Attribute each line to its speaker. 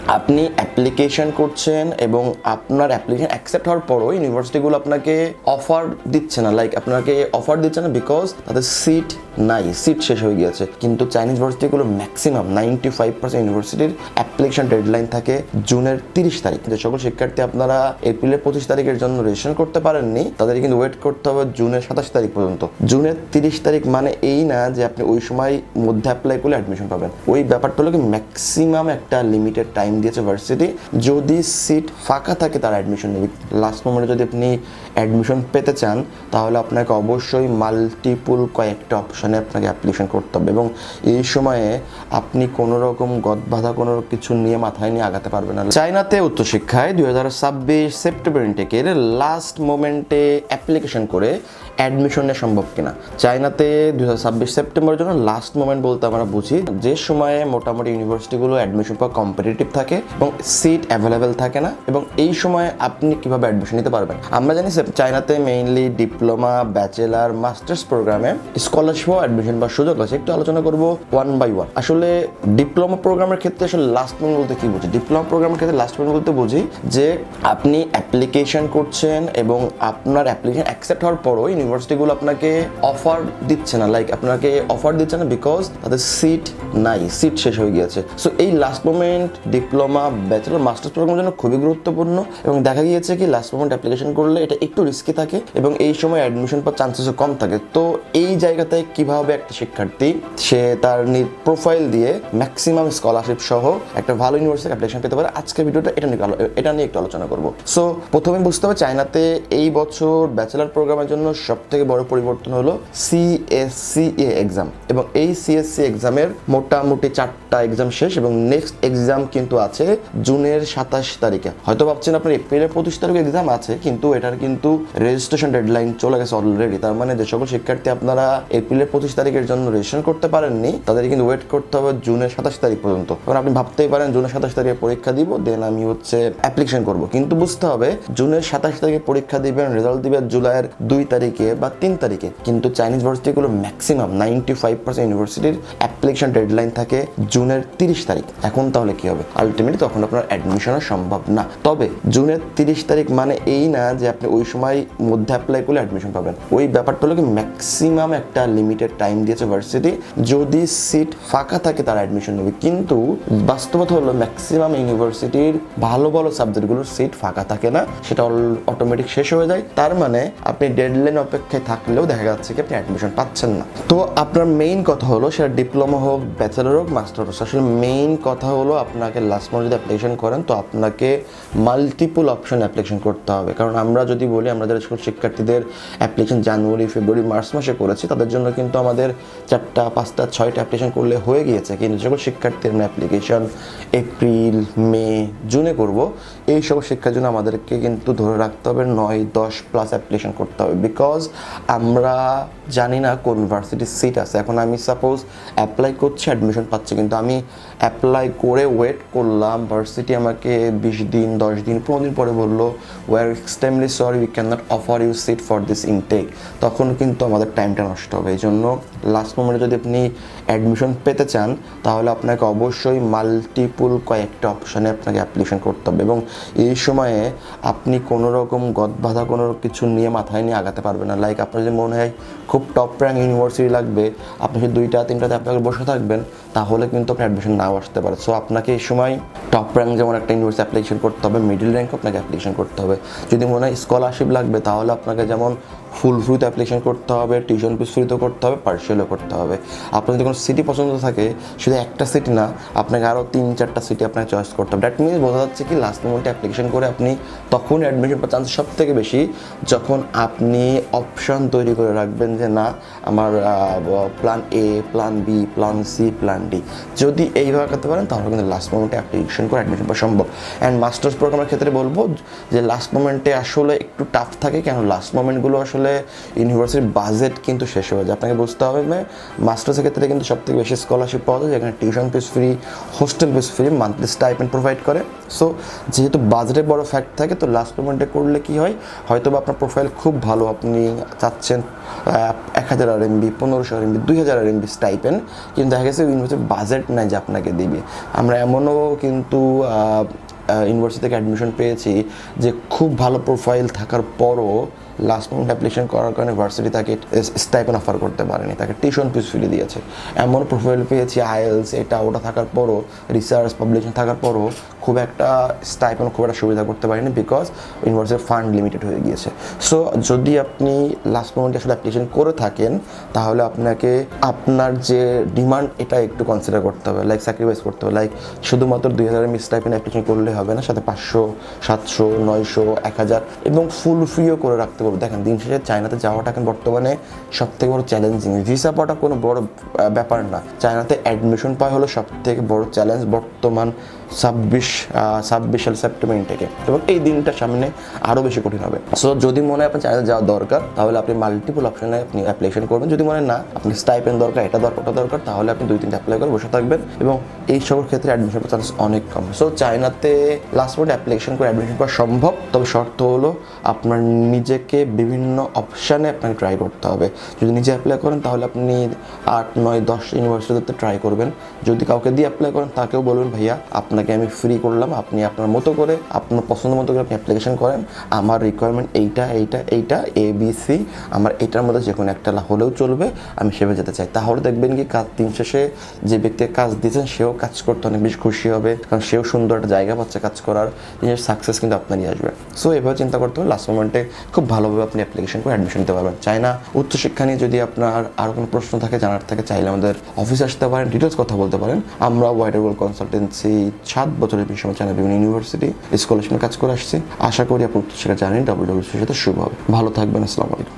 Speaker 1: আপনি অ্যাপ্লিকেশন করছেন এবং আপনার অ্যাপ্লিকেশন অ্যাকসেপ্ট হওয়ার পরও ইউনিভার্সিটিগুলো আপনাকে অফার দিচ্ছে না, আপনাকে অফার দিচ্ছে না বিকজ তাদের সিট নাই, সিট শেষ হয়ে গিয়েছে। কিন্তু চাইনিজ ভার্সিটিগুলো ম্যাক্সিমাম 95% ইউনিভার্সিটির অ্যাপ্লিকেশন ডেডলাইন থাকে জুনের 30 তারিখ। যে সকল শিক্ষার্থী আপনারা এপ্রিলের 25 তারিখের জন্য রেজিস্ট্রেশন করতে পারেননি তাদের কিন্তু ওয়েট করতে হবে জুনের 27 তারিখ পর্যন্ত। জুনের 30 তারিখ মানে এই না যে আপনি ওই সময় মধ্যে অ্যাপ্লাই করলে অ্যাডমিশন পাবেন। ওই ব্যাপারটা হলো কি ম্যাক্সিমাম একটা লিমিটেড টাইম দিয়েছে ভার্সিটি, যদি সিট ফাঁকা থাকে তারা অ্যাডমিশন নেবে। লাস্ট মোমেন্টে যদি আপনি অ্যাডমিশন পেতে চান তাহলে আপনাকে অবশ্যই মাল্টিপুল কয়েকটা অপশানে আপনাকে অ্যাপ্লিকেশন করতে হবে এবং এই সময়ে আপনি কোনো রকম গদবাধা কোনো কিছু নিয়ে মাথায় নিয়ে আগাতে পারবেন না। চায়নাতে উচ্চশিক্ষায় 2026 সেপ্টেম্বর ইনটেকের লাস্ট মোমেন্টে অ্যাপ্লিকেশন করে অ্যাডমিশন নেওয়া সম্ভব কিনা। চায়নাতে 2026 সেপ্টেম্বরের জন্য লাস্ট মোমেন্ট বলতে আমরা বুঝি যে সময়ে মোটামুটি ইউনিভার্সিটিগুলো অ্যাডমিশন পাওয়া কম্পিটিটিভ থাকে এবং সিট অ্যাভেলেবেল থাকে না, এবং এই সময় আপনি কিভাবে অ্যাডমিশন নিতে পারবেন। আমরা জানি চায়নাতে মেইনলি ডিপ্লোমা, ব্যাচেলার, মাস্টার্স প্রোগ্রামে স্কলারশিপ ও অ্যাডমিশন পাওয়ার সুযোগ আছে। একটু আলোচনা করবো ওয়ান বাই ওয়ান। আসলে ডিপ্লোমা প্রোগ্রামের ক্ষেত্রে আসলে লাস্ট মোমেন্ট বলতে কি বুঝি? ডিপ্লোমা প্রোগ্রামের ক্ষেত্রে লাস্ট মোমেন্ট বলতে বুঝি যে আপনি অ্যাপ্লিকেশন করছেন এবং আপনার অ্যাপ্লিকেশন অ্যাকসেপ্ট হওয়ার পরও ইউনিভার্সিটিগুলো আপনাকে অফার দিচ্ছে না, আপনাকে অফার দিচ্ছে না বিকজ তাদের সিট নাই, সিট শেষ হয়ে গিয়েছে। সো এই last moment diploma, bachelor, masters প্রোগ্রামের জন্য খুবই গুরুত্বপূর্ণ এবং দেখা গিয়েছে কি লাস্ট মোমেন্ট অ্যাপ্লিকেশন করলে এটা একটু রিস্কি থাকে এবং এই সময় অ্যাডমিশন পাওয়ার চান্সেসও কম থাকে। তো এই জায়গাতে কিভাবে একটা শিক্ষার্থী সে তার প্রোফাইল দিয়ে ম্যাক্সিমাম স্কলারশিপ সহ একটা ভালো ইউনিভার্সিটি অ্যাপ্লিকেশন পেতে পারে, আজকের ভিডিওটা এটা নিয়ে একটু আলোচনা করবো। সো প্রথমে বুঝতে হবে চায়নাতে এই বছর ব্যাচেলর প্রোগ্রামের জন্য সবথেকে বড় পরিবর্তন হলো CSCA এক্সাম, এবং এই CSC এক্সামের মোটামুটি 4টা এক্সাম শেষ এবং নেক্সট এক্সাম কিন্তু আছে জুনের 27 তারিখে। হয়তো ভাবছেন আপনার এপ্রিলের 25 তারিখে এক্সাম আছে, কিন্তু এটার কিন্তু রেজিস্ট্রেশন ডেডলাইন চলে গেছে অলরেডি। তার মানে যে সকল শিক্ষার্থী আপনারা এপ্রিলের 25 তারিখের জন্য রেজিস্ট্রেশন করতে পারেননি তাদের কিন্তু ওয়েট করতে হবে জুনের 27 তারিখ পর্যন্ত। কারণ আপনি ভাবতেই পারেন জুনের 27 তারিখে পরীক্ষা দিব, দেন আমি অ্যাপ্লিকেশন করব, কিন্তু বুঝতে হবে জুনের 27 তারিখে পরীক্ষা দিবেন, রেজাল্ট দিবেন জুলাইয়ের 2 তারিখে বা 3 তারিখে, কিন্তু চাইনিজ ভার্সিটিগুলো ম্যাক্সিমাম 95% ইউনিভার্সিটির অ্যাপ্লিকেশন ডেডলাইন থাকে জুনের 30 তারিখ। এখন তাহলে কি হবে? আলটিমেটলি তখন আপনার অ্যাডমিশনও সম্ভব না। তবে জুনের 30 তারিখ মানে এই না যে আপনি ওই সময় মধ্যে অ্যাপ্লাই করলে অ্যাডমিশন পাবেন। ওই ব্যাপারটা হলো কি ম্যাক্সিমাম একটা লিমিটেড টাইম দিয়েছে ভার্সিটি, যদি সিট ফাঁকা থাকে তারা অ্যাডমিশন নেবে। কিন্তু বাস্তবতা হলো ম্যাক্সিমাম ইউনিভার্সিটির ভালো ভালো সাবজেক্টগুলোর সিট ফাঁকা থাকে না, সেটা অটোমেটিক শেষ হয়ে যায়। তার মানে আপনি ডেডলাইন অপেক্ষায় থাকলেও দেখা যাচ্ছে কি আপনি অ্যাডমিশন পাচ্ছেন না। তো আপনার মেইন কথা হলো সেটা ডিপ্লোমা হোক, ব্যাচেলর হোক, মাস্টার হোক, আসলে মেইন কথা হলো আপনাকে লাস্ট মোমেন্টে যদি অ্যাপ্লিকেশন করেন তো আপনাকে মাল্টিপল অপশন অ্যাপ্লিকেশন করতে হবে। কারণ আমরা যদি বলি আমরা যারা স্কুল শিক্ষার্থীদের অ্যাপ্লিকেশন জানুয়ারি, ফেব্রুয়ারি, মার্চ মাসে করেছি তাদের জন্য কিন্তু আমাদের 4টা, 5টা, 6টা অ্যাপ্লিকেশন করলে হয়ে গিয়েছে। কিন্তু যখন শিক্ষার্থীর অ্যাপ্লিকেশন এপ্রিল, মে, জুনে করব, এই সব শিক্ষার জন্য আমাদেরকে কিন্তু ধরে রাখতে হবে 9-10 প্লাস অ্যাপ্লিকেশন করতে হবে, বিকজ আমরা জানি না কোন ভার্সিটির সিট আছে। এখন আমি সাপোজ অ্যাপ্লাই করছি, অ্যাডমিশন পাচ্ছি, কিন্তু আমি অ্যাপ্লাই করে ওয়েট করলাম, ভার্সিটি আমাকে 20 দিন, 10 দিন, 15 দিন পরে বললো we are extremely sorry we cannot offer you seat for this intake, তখন কিন্তু আমাদের টাইমটা নষ্ট হবে। এই জন্য লাস্ট মোমেন্টে যদি আপনি অ্যাডমিশন পেতে চান তাহলে আপনাকে অবশ্যই মাল্টিপুল কয়েকটা অপশানে আপনাকে অ্যাপ্লিকেশন করতে হবে এবং এই সময়ে আপনি কোনো রকম গদবাধা কোনো কিছু নিয়ে মাথায় নিয়ে আগাতে পারবেন না। আপনার যদি মনে হয় খুব টপ র্যাঙ্ক ইউনিভার্সিটি লাগবে, আপনি যদি 2টা 3টাতে আপনাকে বসে থাকবেন তাহলে কিন্তু আপনার অ্যাডমিশন নাও আসতে পারে। সো আপনাকে এই সময় টপ র্যাঙ্ক যেমন একটা ইউনিভার্সিটি অ্যাপ্লিকেশন করতে হবে, মিডল র্যাঙ্ক আপনাকে অ্যাপ্লিকেশন করতে হবে। যদি মনে হয় স্কলারশিপ লাগবে তাহলে আপনাকে যেমন ফুল ফ্রিতে অ্যাপ্লিকেশন করতে হবে, টিউশন ফিস ফ্রিতেও করতে হবে, পার্সিয়ালও করতে হবে। আপনার যদি কোনো সিটি পছন্দ থাকে শুধু একটা সিটি না, আপনাকে আরও 3-4টা সিটি আপনাকে চয়েস করতে হবে। দ্যাট মিনস বোঝা যাচ্ছে কি লাস্ট মোমেন্টে অ্যাপ্লিকেশন করে আপনি তখন অ্যাডমিশন পাওয়ার চান্স সব থেকে বেশি যখন আপনি অপশান তৈরি করে রাখবেন যে না আমার plan A, plan B, plan C, plan D. যদি এইভাবে করতে পারেন তাহলে কিন্তু লাস্ট মোমেন্টে অ্যাপ্লিকেশন করে অ্যাডমিশন পাওয়া সম্ভব। অ্যান্ড মাস্টার্স প্রোগ্রামের ক্ষেত্রে বলবো যে লাস্ট মোমেন্টে আসলে একটু টাফ থাকে, কেন লাস্ট মোমেন্টগুলো আসলে ইউনিভার্সিটির বাজেট কিন্তু শেষ হয়ে যায়। আপনাকে বুঝতে হবে মাস্টার্সের ক্ষেত্রে কিন্তু সবথেকে বেশি স্কলারশিপ পাওয়া যায়, যেখানে tuition fees free, hostel fees free, monthly stipend provide করে। সো যেহেতু বাজেটের বড় ফ্যাক্ট থাকে তো লাস্ট মোমেন্টে করলে কি হয়, হয়তো বা আপনার প্রোফাইল খুব ভালো, আপনি চাচ্ছেন 1000 RMB, 1500 RMB, 2000 RMB স্টাইপেন্ড, কিন্তু দেখা গেছে ইউনিভার্সিটির বাজেট নাই যে আপনাকে দিবে। আমরা এমনও কিন্তু ইউনিভার্সিটি থেকে অ্যাডমিশন পেয়েছি যে খুব ভালো প্রোফাইল থাকার পরও লাস্ট মোমেন্ট অ্যাপ্লিকেশন করার কারণে ভার্সিটি তাকে স্টাইপেন্ড অফার করতে পারেনি, তাকে টিউশন ফিস ফ্রি দিয়েছে। এমন প্রোফাইল পেয়েছি আইএলস এটা ওটা থাকার পরও, রিসার্চ পাবলিকেশন থাকার পরও খুব একটা স্টাইপেন্ড খুব একটা সুবিধা করতে পারেনি, বিকজ ইউনিভার্সিটির ফান্ড লিমিটেড হয়ে গিয়েছে। সো যদি আপনি লাস্ট মোমেন্টে আসলে অ্যাপ্লিকেশন করে থাকেন, তাহলে আপনাকে আপনার যে ডিমান্ড এটা একটু কনসিডার করতে হবে, লাইক স্যাক্রিফাইস করতে হবে। লাইক শুধুমাত্র 2000 স্টাইপেন্ড অ্যাপ্লিকেশন করলে হবে না, সাথে 500, 700, 900, 1000 এবং ফুল ফ্রিও করে রাখতে পারবো। দেখেন দিন শেষে চায়নাতে যাওয়াটা এখন বর্তমানে সব থেকে বড় চ্যালেঞ্জিং। ভিসা পাওয়াটা কোনো বড় ব্যাপার না, চায়নাতে অ্যাডমিশন পাওয়া হলো সব থেকে বড় চ্যালেঞ্জ বর্তমান 26 সেপ্টেম্বর থেকে, এবং এই দিনটা সামনে আরও বেশি কঠিন হবে। সো যদি মনে হয় আপনার চায়নাতে যাওয়া দরকার, তাহলে আপনি মাল্টিপল অপশনে আপনি অ্যাপ্লিকেশন করবেন। যদি মনে না আপনি স্টাইপেন্ড দরকার, এটা দরকার, ওটা দরকার, তাহলে আপনি 2-3টা অ্যাপ্লাই করে বসে থাকবেন, এবং এই সবের ক্ষেত্রে অ্যাডমিশন চান্স অনেক কম। সো চায়নাতে লাস্ট মোমেন্টে অ্যাপ্লিকেশন করে অ্যাডমিশন করা সম্ভব, তবে শর্ত হলো আপনার নিজেকে বিভিন্ন অপশানে আপনাকে ট্রাই করতে হবে। যদি নিজে অ্যাপ্লাই করেন তাহলে আপনি 8, 9, 10 ইউনিভার্সিটিতে ট্রাই করবেন। যদি কাউকে দিয়ে অ্যাপ্লাই করেন তাকেও বলবেন ভাইয়া আপনাকে আমি ফ্রি করলাম, আপনি আপনার মতো করে আপনার পছন্দ মতো করে আপনি অ্যাপ্লিকেশন করেন, আমার রিকোয়ারমেন্ট এইটা ABC, আমার এটার মধ্যে যে কোনো একটা হলেও চলবে, আমি সেভাবে যেতে চাই। তাহলে দেখবেন কি কাজ দিন শেষে যে ব্যক্তিকে কাজ দিয়েছেন সেও কাজ করতে অনেক বেশি খুশি হবে, কারণ সেও সুন্দর একটা জায়গা পাচ্ছে কাজ করার, নিজের সাকসেস কিন্তু আপনারই আসবে। সো এভাবে চিন্তা করতে হবে, লাস্ট মোমেন্টে খুব ভালোভাবে আপনি অ্যাপ্লিকেশন করে অ্যাডমিশন নিতে পারবেন। চায়না উচ্চশিক্ষা নিয়ে যদি আপনার আরও কোনো প্রশ্ন থাকে, জানার থাকে, চাইলে আমাদের অফিসে আসতে পারেন, ডিটেলস কথা বলতে পারেন। আমরা ওয়াইডার ওয়ার্ল্ড কনসালটেন্সি 7 বছরের বেশি সময় চায়না বিভিন্ন ইউনিভার্সিটি স্কলারশিপে কাজ করে আসছি। আশা করি আপনি উচ্চশিক্ষা জানেন WWC সাথে শুভ হবে। ভালো থাকবেন, আসসালামু আলাইকুম।